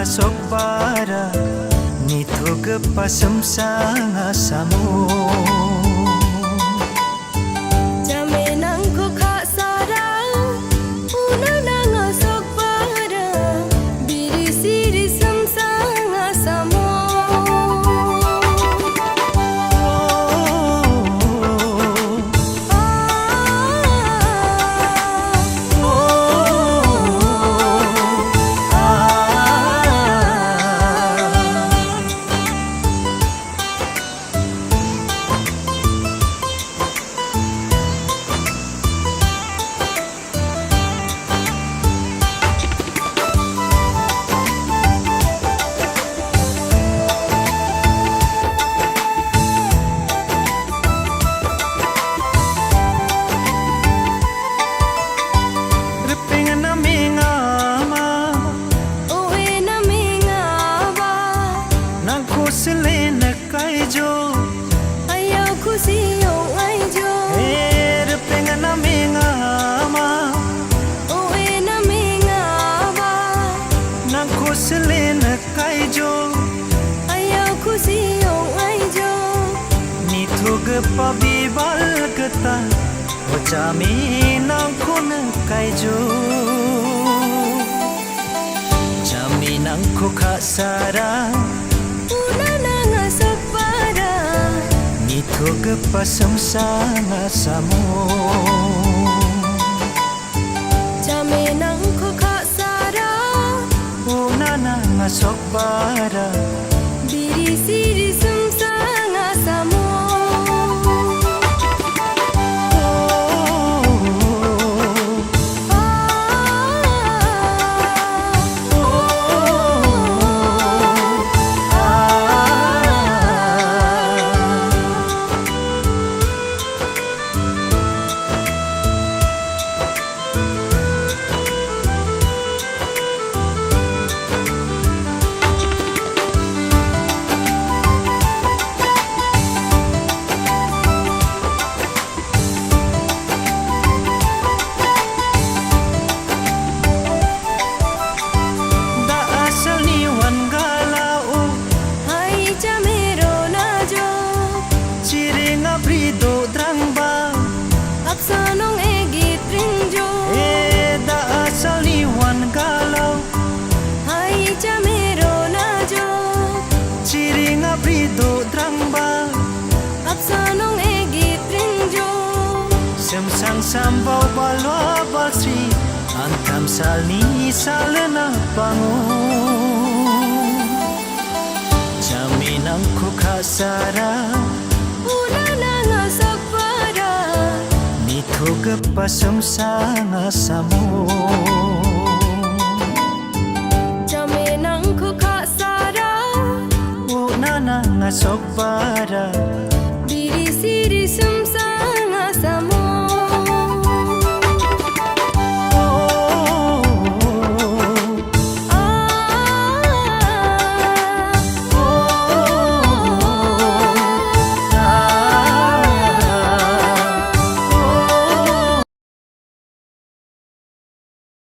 ngasok para nito gepasem sanga samo. Jamenang ko kha sarang una nangasok para biri siri samsanga samo. Selena kaijo Ayaw Khohsiew ay jo pengen na mingama uwi na mingaba nang ko selena kaijo Ayaw Khohsiew ay jo nito gepabibal keta wajami nang ko nang kaijo jami nang ko khasara nito gepasem sanga samo. Jamenang ko kha sarang Una nangasok para biri siri samsanga samo. Sanong egit ringjo da asal ni wan galau hai jamero na jo ciring abrido drangba sanong egit ringjo semsang sambau balwa balsri antam salni salna pangu jaminang ku khasara nito gepasem sanga samo. Jamenang ko kha sarang una nangasok para